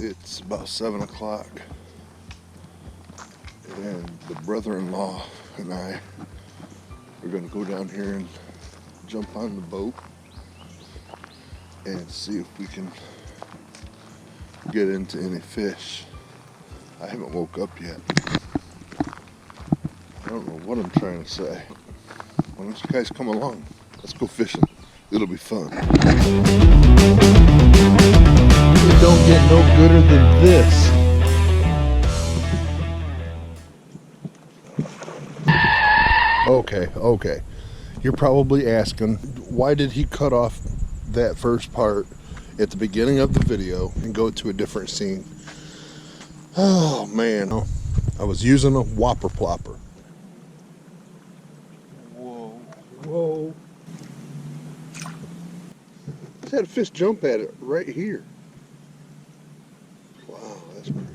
It's about 7 o'clock, and the brother-in-law and I are going to go down here and jump on the boat and see if we can get into any fish. I haven't woke up yet. I don't know what I'm trying to say. Why don't you guys come along? Let's go fishing. It'll be fun. It don't get no gooder than this. Okay. You're probably asking, why did he cut off that first part at the beginning of the video and go to a different scene? Oh man, I was using a whopper plopper. Whoa. Just had a fish jump at it right here. Wow, that's crazy.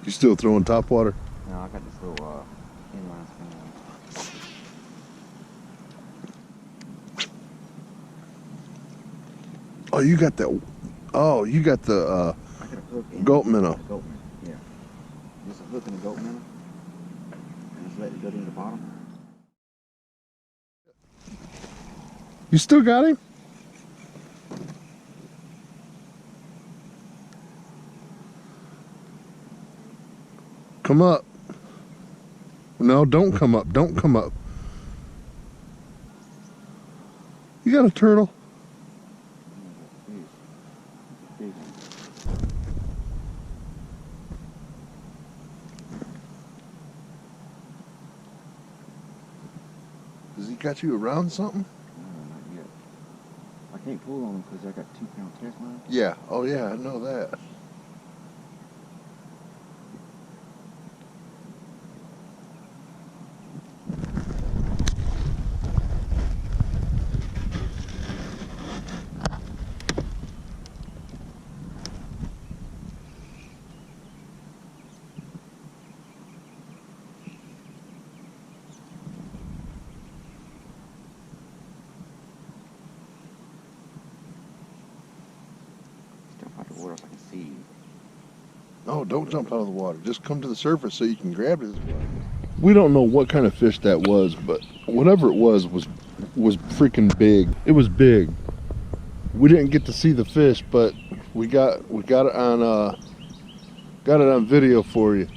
You still throwing topwater? No, I got this little inline spinner. Oh, you got that. Oh, you got the I got a hook in goat minnow. Goat minnow, yeah. Just a hook in the goat minnow, and just let it go to the bottom. You still got him? Come up. No, don't come up. Don't come up. You got a turtle? Has he got you around something? No, not yet. I can't pull on him because I got 2-pound test line. Yeah. Oh, yeah, I know that. Jump out the water so I can see you. No, don't jump out of the water. Just come to the surface so you can grab it. We don't know what kind of fish that was, but whatever it was freaking big. It was big. We didn't get to see the fish, but we got it on video for you.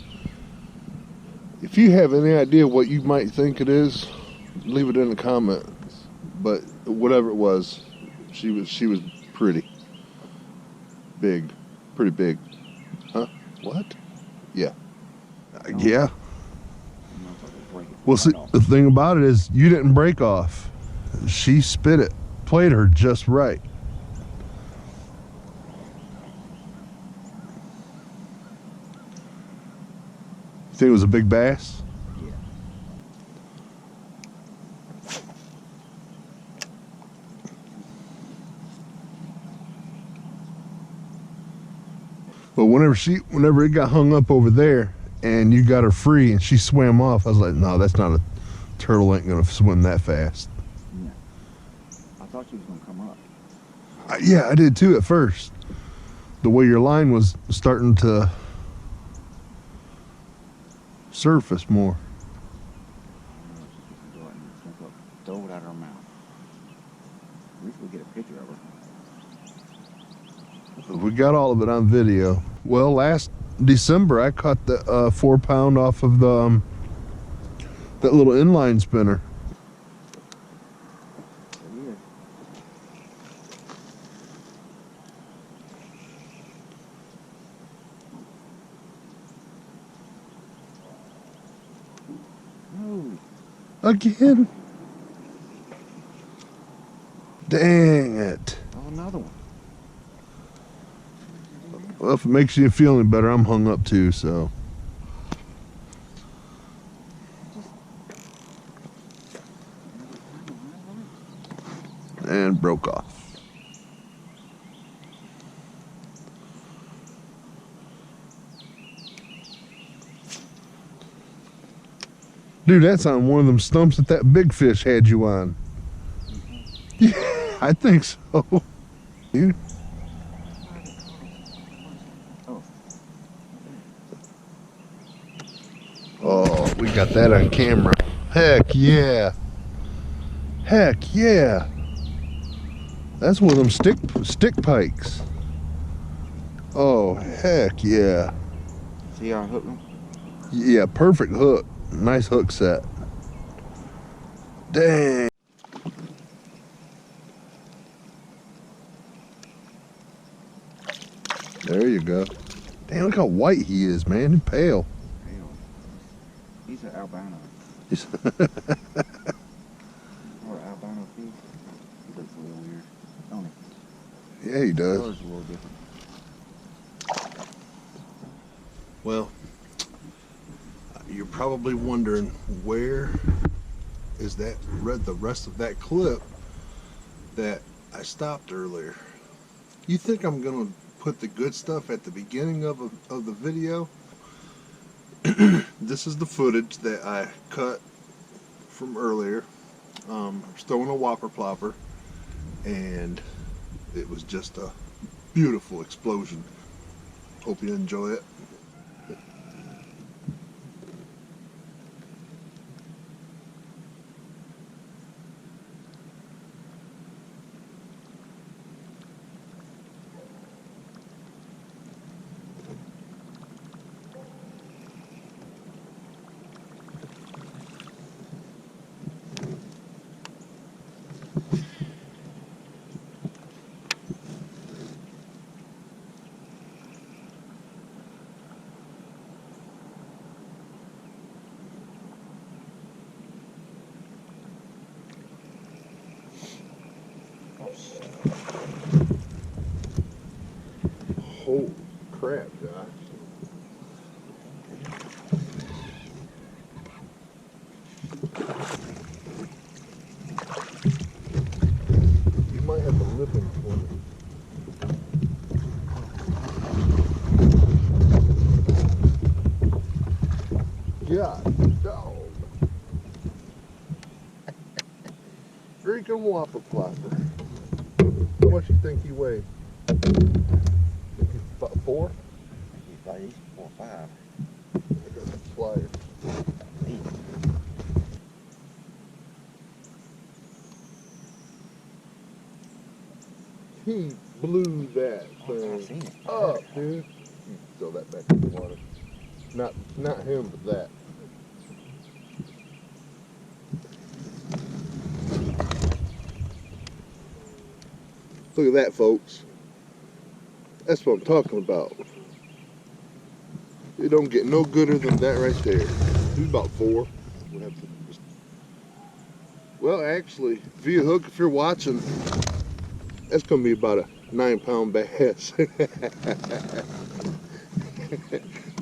If you have any idea what you might think it is, leave it in the comments. But whatever it was, she was pretty big, pretty big. Huh? What? Yeah. Yeah. Well, see, the thing about it is you didn't break off. She spit it, played her just right. You think it was a big bass? Yeah. But whenever it got hung up over there and you got her free and she swam off, I was like, no, that's not a turtle, ain't gonna swim that fast. Yeah. I thought she was gonna come up. Yeah, I did too at first. The way your line was starting to surface more. Go ahead and jump up, throw it out of her mouth. At least we'll get a picture of her. We got all of it on video. Well, last December I caught the 4-pound off of the that little inline spinner. No. Again. Dang it. Oh, another one. Well, if it makes you feel any better, I'm hung up too, so. And broke off. Dude, that's on one of them stumps that big fish had you on. Yeah, I think so. Dude. Oh, we got that on camera. Heck yeah. Heck yeah. That's one of them stick pikes. Oh, heck yeah. See how I hooked them? Yeah, perfect hook. Nice hook set. Dang. There you go. Damn, look how white he is, man. He's pale. Hell, he's an albino. He's Or albino fish. He looks a little weird, don't he? Yeah, he The does. color's a little different. Well, you're probably wondering where is that the rest of that clip that I stopped earlier. You think I'm gonna put the good stuff at the beginning of the video? This is the footage that I cut from earlier. I was throwing a whopper plopper, and it was just a beautiful explosion. Hope you enjoy it. Holy crap, Josh. You might have to lip him for me. God, dog. Freaking whopper plopper. How much you think he weighed? About 4? He's like, he's 4 or 5. I got some pliers. He blew that thing up, dude. You throw that back in the water. Not him, but that. Look at that, folks. That's what I'm talking about. It don't get no gooder than that right there. He's about 4. We'll have to just... Well, actually, via hook, if you're watching, that's gonna be about a 9-pound bass.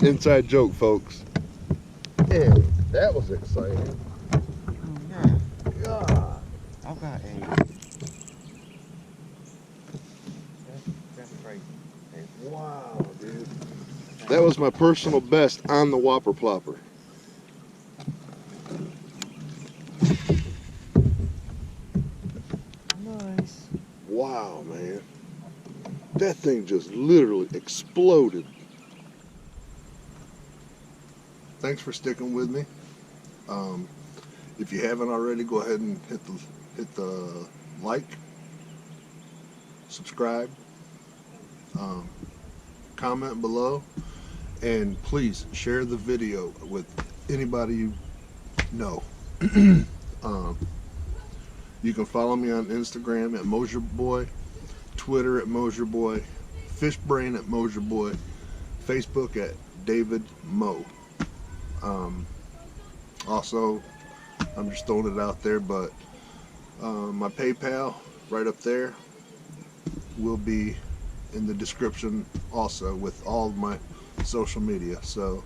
Inside joke, folks. Man, that was exciting. Yeah. God. I've got a... That's crazy. Wow, dude. That was my personal best on the whopper plopper. Nice. Wow, man. That thing just literally exploded. Thanks for sticking with me. If you haven't already, go ahead and hit the like, subscribe, comment below, and please share the video with anybody you know. You can follow me on Instagram at Mosierboy, Twitter at Mosierboy, Fishbrain at Mosierboy, Facebook at David Mo. Also, I'm just throwing it out there, but my PayPal right up there will be in the description also with all of my social media. So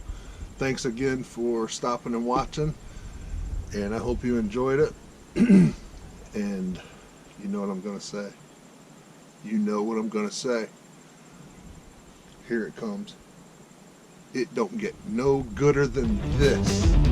thanks again for stopping and watching, and I hope you enjoyed it. And you know what I'm gonna say. You know what I'm gonna say. Here it comes. It don't get no gooder than this.